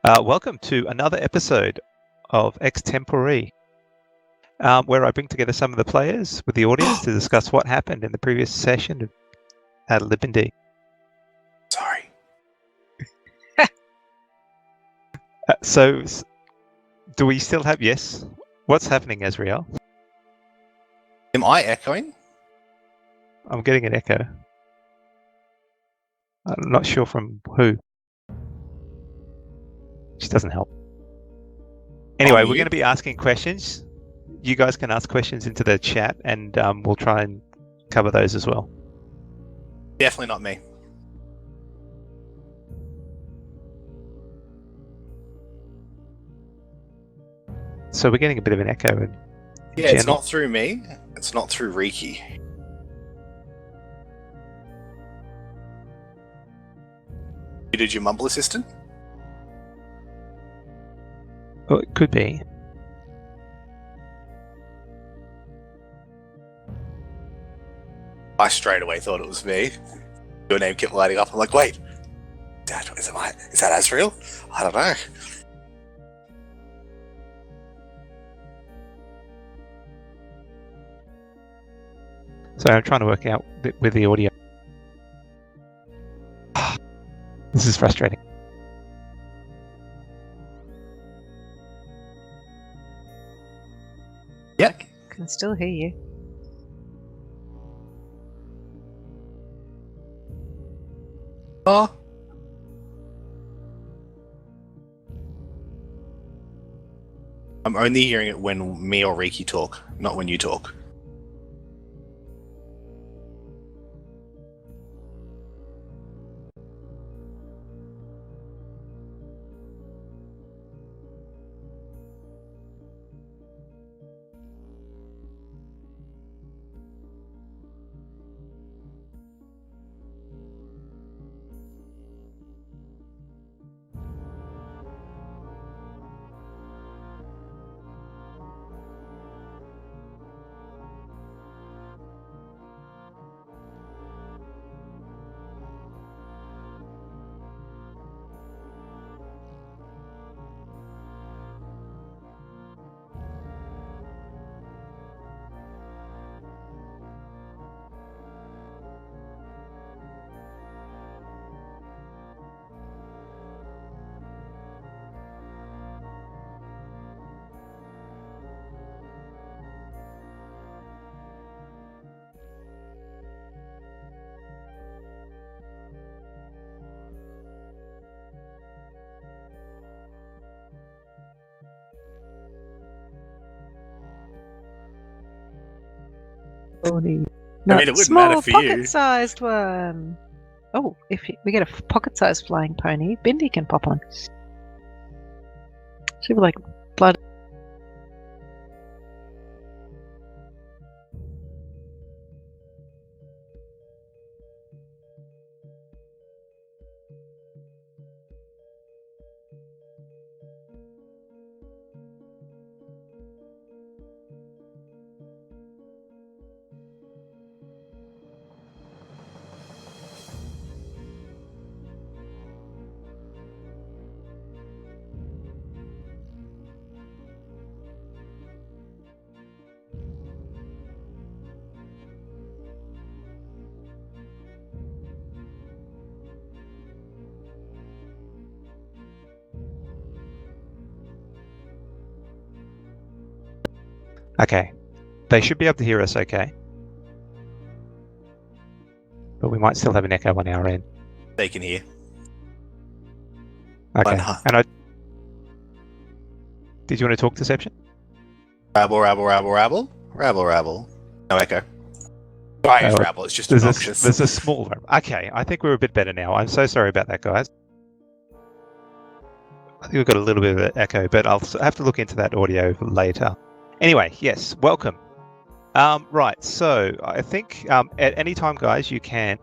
Welcome to another episode of Ex Tempore, where I bring together some of the players with the audience to discuss what happened in the previous session of ADlib&D. Sorry. So, do we still have... Yes. What's happening, Azriel? Am I echoing? I'm getting an echo. I'm not sure from who. Which doesn't help. Anyway, we're going to be asking questions. You guys can ask questions into the chat, and we'll try and cover those as well. Definitely not me. So we're getting a bit of an echo. Yeah, it's not through me. It's not through Riki. You did your mumble assistant? Oh, it could be. I straight away thought it was me. Your name kept lighting up. I'm like, wait, is that Azriel? I don't know. So I'm trying to work out with the audio. This is frustrating. Yeah. I can still hear you. Oh. I'm only hearing it when me or Riki talk, not when you talk. No, I mean, it wouldn't small matter for you. pocket-sized one. Oh, if we get a pocket-sized flying pony, Bindi can pop on. She would like blood. Okay. They should be able to hear us okay. But we might still have an echo on our end. They can hear. Okay. And did you want to talk Deception? Rabble, rabble, rabble, rabble. Rabble, rabble. No echo. Sorry, it's rabble. It's just obnoxious. There's a small... Okay, I think we're a bit better now. I'm so sorry about that, guys. I think we've got a little bit of an echo, but I'll have to look into that audio later. Anyway, yes, welcome. Right, so I think at any time, guys, you can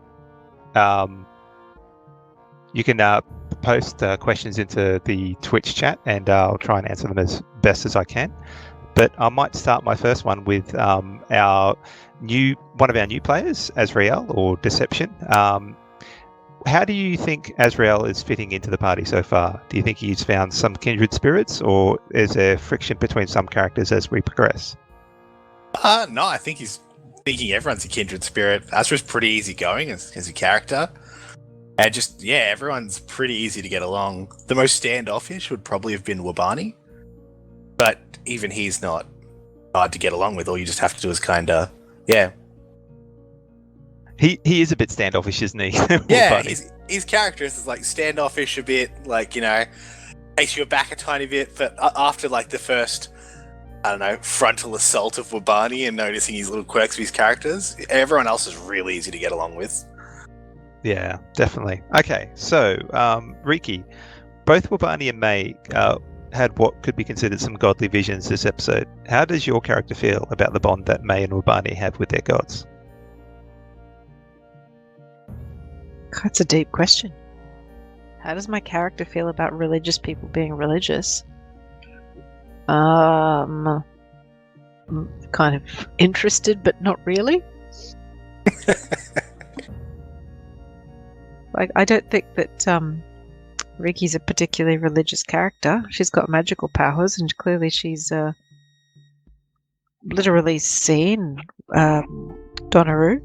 post questions into the Twitch chat, and I'll try and answer them as best as I can. But I might start my first one with one of our new players, Azriel or Deception. how do you think Azrael is fitting into the party so far? Do you think he's found some kindred spirits, or is there friction between some characters as we progress? No, I think he's thinking everyone's a kindred spirit. Azra's pretty easygoing as a character. And just, yeah, everyone's pretty easy to get along. The most standoffish would probably have been Wabani. But even he's not hard to get along with. All you just have to do is kind of, yeah. He is a bit standoffish, isn't he? Yeah, his character is like standoffish a bit, like, you know, takes you aback a tiny bit. But after like the first, I don't know, frontal assault of Wabani and noticing his little quirks of his characters, everyone else is really easy to get along with. Yeah, definitely. Okay, so Riki, both Wabani and May had what could be considered some godly visions this episode. How does your character feel about the bond that May and Wabani have with their gods? That's a deep question. How does my character feel about religious people being religious? I'm kind of interested, but not really. Like, I don't think that Riki's a particularly religious character. She's got magical powers, and clearly she's literally seen Donaru,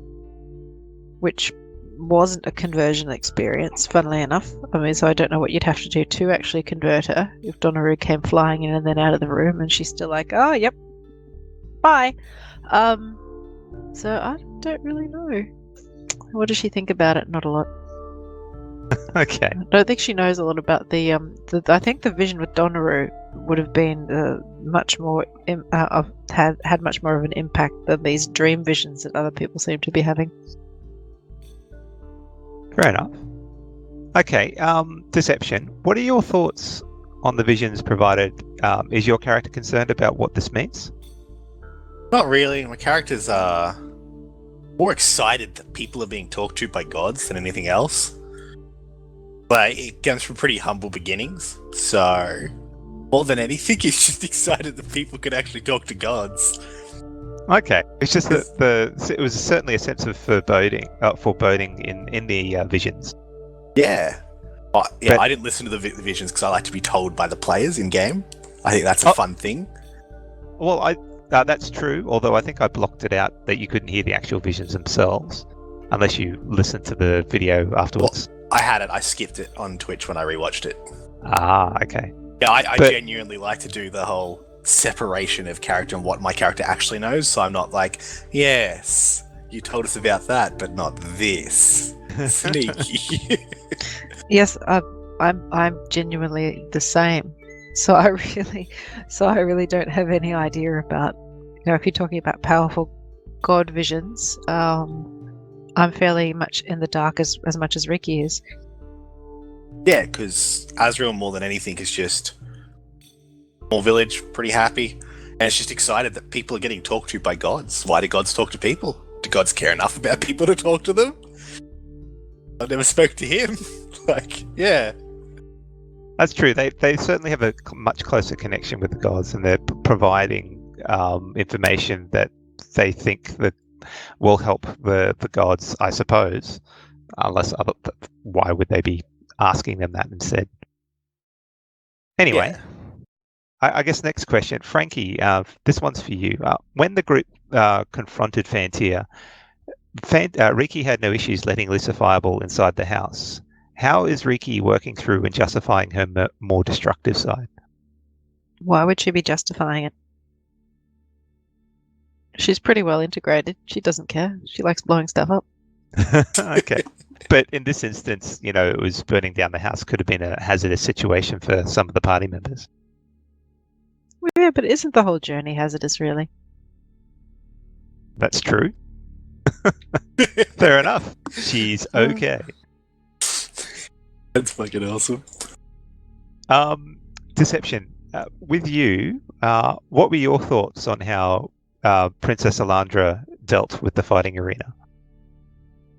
which wasn't a conversion experience, funnily enough. I mean, so I don't know what you'd have to do to actually convert her if Donaru came flying in and then out of the room, and she's still like, oh, yep, bye. So I don't really know. What does she think about it? Not a lot. Okay. I don't think she knows a lot about the I think the vision with Donaru would have been much more had much more of an impact than these dream visions that other people seem to be having. Fair enough. Okay, Deception. What are your thoughts on the visions provided? Is your character concerned about what this means? Not really. My character's more excited that people are being talked to by gods than anything else. But it comes from pretty humble beginnings, so more than anything, he's just excited that people could actually talk to gods. Okay, it's just that it was certainly a sense of foreboding in the visions. Yeah. But I didn't listen to the visions because I like to be told by the players in game. I think that's a fun thing. Well, that's true. Although I think I blocked it out that you couldn't hear the actual visions themselves unless you listened to the video afterwards. Well, I had it. I skipped it on Twitch when I rewatched it. Ah, okay. Yeah, I genuinely like to do the whole separation of character and what my character actually knows, so I'm not like, yes, you told us about that, but not this. Sneaky. Yes, I'm genuinely the same. So I really don't have any idea about, if you're talking about powerful god visions, I'm fairly much in the dark as much as Riki is. Yeah, because Azrael more than anything is just small village, pretty happy, and it's just excited that people are getting talked to by gods. Why do gods talk to people? Do gods care enough about people to talk to them? I never spoke to him. Yeah. That's true. They certainly have a much closer connection with the gods, and they're providing information that they think that will help the gods, I suppose. Why would they be asking them that instead? Anyway, yeah. I guess next question, Frankie. This one's for you. When the group confronted Fantia, Riki had no issues letting Lisa Fireball inside the house. How is Riki working through and justifying her more destructive side? Why would she be justifying it? She's pretty well integrated. She doesn't care. She likes blowing stuff up. Okay. But in this instance, it was burning down the house. Could have been a hazardous situation for some of the party members. Yeah, but isn't the whole journey hazardous, really? That's true. Fair enough. She's okay. That's fucking awesome. Deception. With you, what were your thoughts on how Princess Alandra dealt with the fighting arena?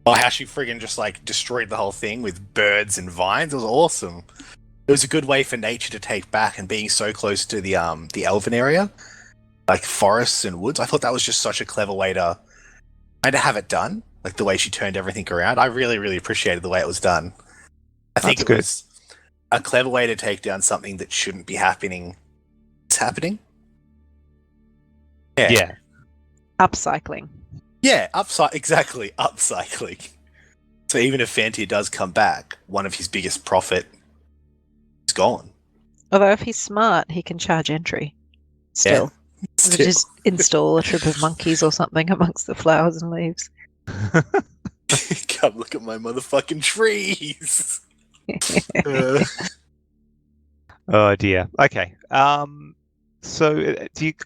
Oh, how she friggin' just destroyed the whole thing with birds and vines. It was awesome. It was a good way for nature to take back, and being so close to the elven area, like forests and woods. I thought that was just such a clever way to have it done. like the way she turned everything around. I really, really appreciated the way it was done. I think That's it good. was a clever way to take down something that shouldn't be happening. It's happening. Yeah. Upcycling. Yeah, exactly, upcycling. So even if Fantia does come back, one of his biggest profit is gone. Although if he's smart, he can charge entry. Still. Still. Just install a troop of monkeys or something amongst the flowers and leaves. Come look at my motherfucking trees. Oh dear. Okay. So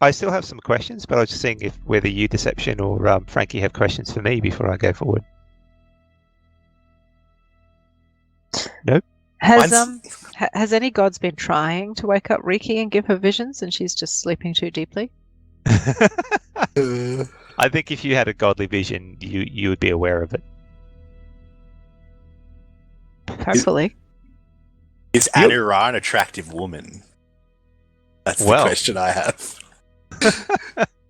I still have some questions, but I was just seeing if whether you, Deception, or Frankie have questions for me before I go forward. Nope. Has any gods been trying to wake up Riki and give her visions, and she's just sleeping too deeply? I think if you had a godly vision, you would be aware of it. Hopefully. Is Anu Ra an attractive woman? That's the question I have.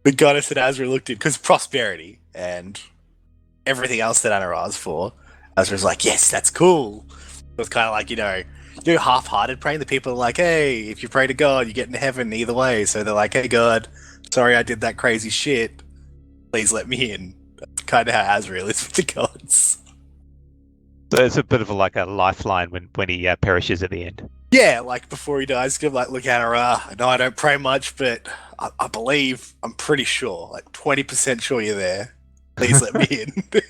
The goddess that Azra looked at, because prosperity and everything else that Anu Ra's for, Azra's like, yes, that's cool. It's kind of like, you do half-hearted praying. The people are like, hey, if you pray to God, you get into heaven either way. So they're like, hey, God, sorry I did that crazy shit. Please let me in. That's kind of how Azrael is with the gods. So it's a bit of a lifeline when he perishes at the end. Yeah, like before he dies, give like, look, Anu Ra, I know I don't pray much, but I believe, I'm pretty sure, like 20% sure you're there. Please let me in.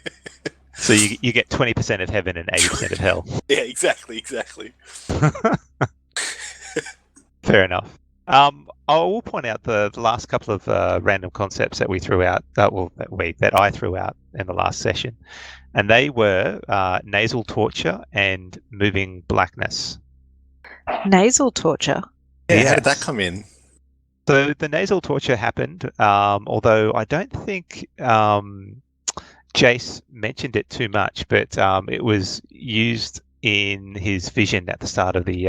So you get 20% of heaven and 80% of hell. Yeah, exactly. Fair enough. I will point out the last couple of random concepts that we threw out, that I threw out in the last session, and they were nasal torture and moving blackness. Nasal torture? Yeah, how did that come in? So the nasal torture happened, although I don't think Jace mentioned it too much, but it was used in his vision at the start of the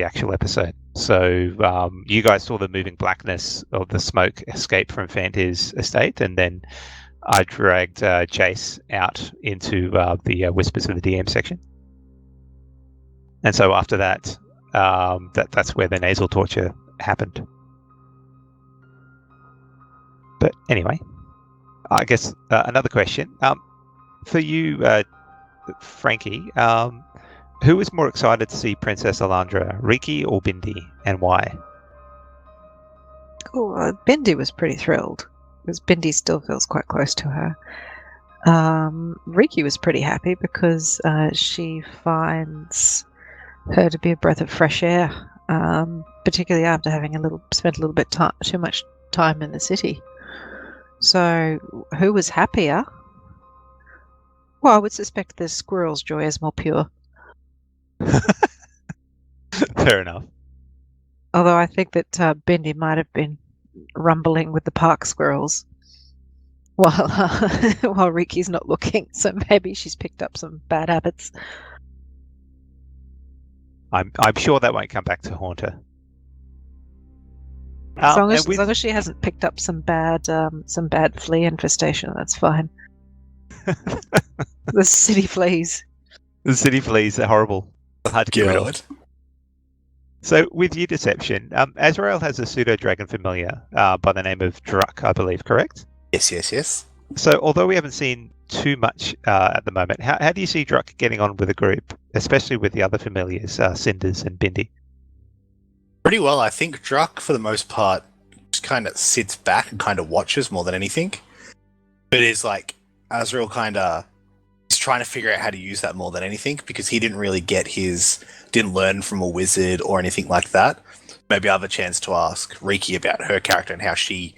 actual episode. So you guys saw the moving blackness of the smoke escape from Fantia's estate, and then I dragged Jace out into the Whispers of the DM section. And so after that, that's where the nasal torture happened. But anyway, I guess another question for you, Frankie. Who was more excited to see Princess Alandra, Riki or Bindi, and why? Oh, Bindi was pretty thrilled, because Bindi still feels quite close to her. Riki was pretty happy because she finds her to be a breath of fresh air, particularly after having spent a little bit too much time in the city. So, who was happier? Well, I would suspect the squirrel's joy is more pure. Fair enough. Although I think that Bindi might have been rumbling with the park squirrels while Riki's not looking, so maybe she's picked up some bad habits. I'm sure that won't come back to haunt her. As long as she hasn't picked up some bad flea infestation, that's fine. The city fleas. The city fleas are horrible. Hard to get rid of. So with you, Deception, Azrael has a pseudo-dragon familiar by the name of Druck, I believe, correct? Yes. So although we haven't seen too much at the moment, how do you see Druck getting on with the group, especially with the other familiars, Cinders and Bindi? Pretty well. I think Druck, for the most part, just kind of sits back and kind of watches more than anything. But is like, Azrael kind of is trying to figure out how to use that more than anything, because he didn't really didn't learn from a wizard or anything like that. Maybe I have a chance to ask Riki about her character and how she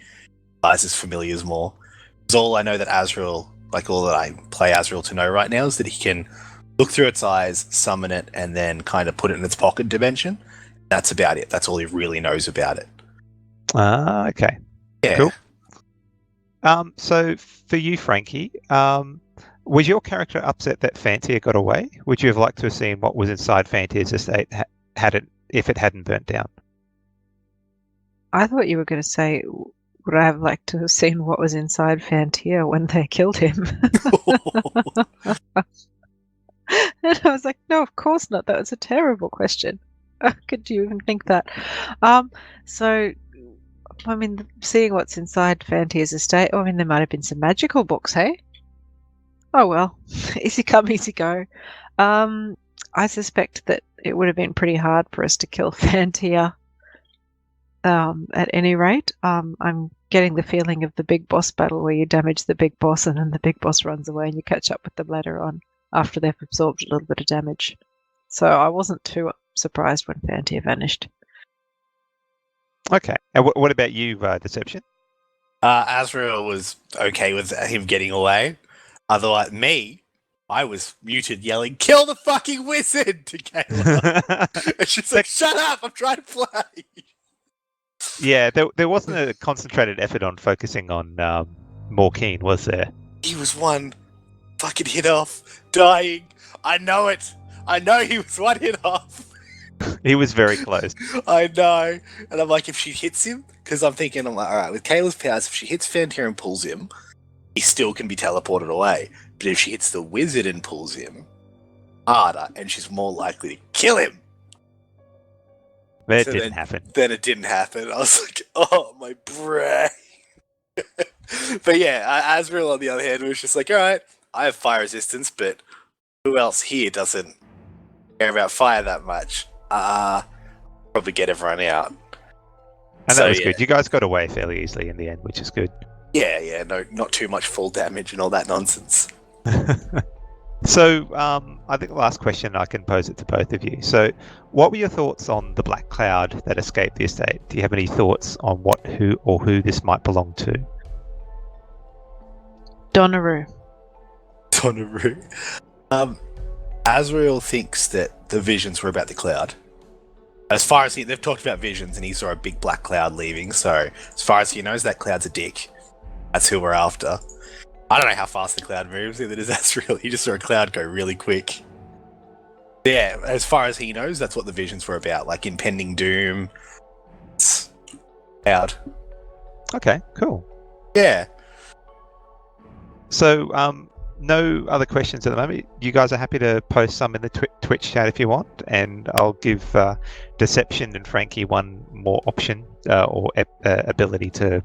utilizes familiars more. Because all I know that Azrael, all that I play Azrael to know right now, is that he can look through its eyes, summon it, and then kind of put it in its pocket dimension. That's about it. That's all he really knows about it. Okay. Yeah. Cool. So for you, Frankie, was your character upset that Fantia got away? Would you have liked to have seen what was inside Fantia's estate if it hadn't burnt down? I thought you were going to say, would I have liked to have seen what was inside Fantia when they killed him? And I was like, no, of course not. That was a terrible question. How could you even think that? So, I mean, seeing what's inside Fantia's estate, I mean, there might have been some magical books, hey? Oh, well, easy come, easy go. I suspect that it would have been pretty hard for us to kill Fantia. At any rate, I'm getting the feeling of the big boss battle where you damage the big boss and then the big boss runs away and you catch up with them later on after they've absorbed a little bit of damage. So I wasn't too surprised when Fantia vanished. Okay. And what about you, Deception? Azrael was okay with him getting away. Otherwise, me, I was muted yelling, "Kill the fucking wizard!" to Kayla. And she's like, "Shut up, I'm trying to play." Yeah, there wasn't a concentrated effort on focusing on Morkeen, was there? He was one fucking hit off, dying. I know it. I know he was one hit off. He was very close. I know. And I'm like, if she hits him, because I'm like, all right, with Kayla's powers, if she hits Fantia and pulls him, he still can be teleported away. But if she hits the wizard and pulls him, harder, and she's more likely to kill him. But it didn't happen. Then it didn't happen. I was like, oh, my brain. But yeah, Azrael, on the other hand, was just like, all right, I have fire resistance, but who else here doesn't care about fire that much? Probably get everyone out. And that was good. You guys got away fairly easily in the end, which is good. Yeah, no, not too much full damage and all that nonsense. So, I think the last question, I can pose it to both of you. So, what were your thoughts on the black cloud that escaped the estate? Do you have any thoughts on who this might belong to? Donnaroo. Azrael thinks that the visions were about the cloud. As far as they've talked about visions, and he saw a big black cloud leaving. So, as far as he knows, that cloud's a dick. That's who we're after. I don't know how fast the cloud moves. Either does Azrael. He just saw a cloud go really quick. Yeah, as far as he knows, that's what the visions were about. Like impending doom. Cloud. Okay, cool. Yeah. So, no other questions at the moment. You guys are happy to post some in the Twitch chat if you want, and I'll give Deception and Frankie one more option or ability to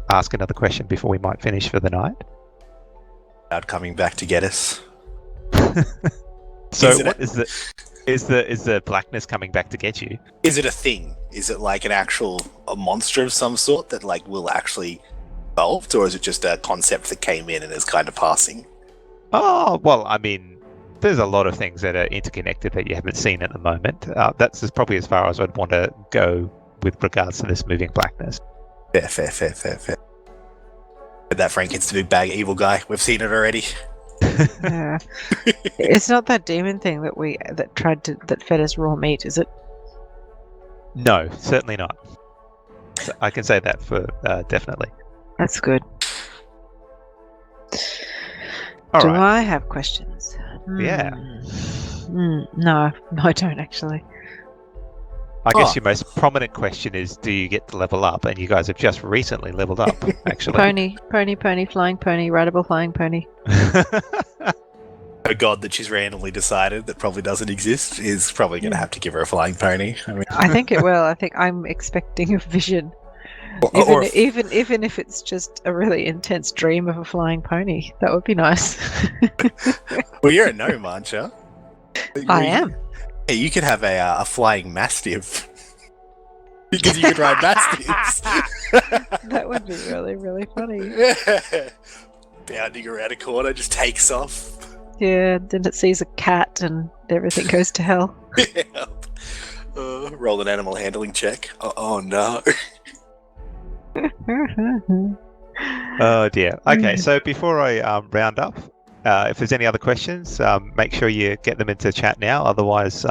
ask another question before we might finish for the night. Cloud coming back to get us. So, is the blackness coming back to get you? Is it a thing? Is it like a monster of some sort that like will actually evolve, or is it just a concept that came in and is kind of passing? Oh, well, I mean, there's a lot of things that are interconnected that you haven't seen at the moment. That's probably as far as I'd want to go with regards to this moving blackness. Fair. But that Frankie's the big bag evil guy. We've seen it already. Yeah. It's not that demon thing that fed us raw meat, is it? No, certainly not. So I can say that for definitely. That's good. All Do right. I have questions? Yeah. No, I don't actually. I guess your most prominent question is, do you get to level up? And you guys have just recently leveled up, actually. Pony, flying pony, rideable flying pony. A god that she's randomly decided that probably doesn't exist is probably going to have to give her a flying pony. I mean, I think it will. I think I'm expecting a vision. Even if it's just a really intense dream of a flying pony, that would be nice. Well, you're a gnome, aren't you? I am. Hey, you could have a flying mastiff. Because you could ride mastiffs. That would be really, really funny. Bounding around a corner, just takes off. Yeah, then it sees a cat and everything goes to hell. Yep. Roll an animal handling check. Oh no. Oh dear. Okay, so before I round up, if there's any other questions, make sure you get them into chat now. Otherwise,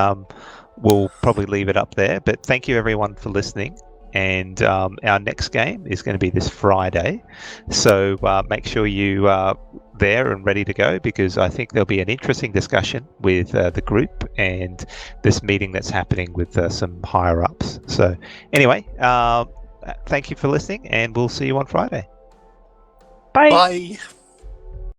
we'll probably leave it up there. But thank you everyone for listening. And our next game is going to be this Friday. So make sure you are there and ready to go, because I think there'll be an interesting discussion with the group and this meeting that's happening with some higher ups. So anyway, thank you for listening, and we'll see you on Friday. Bye. Bye.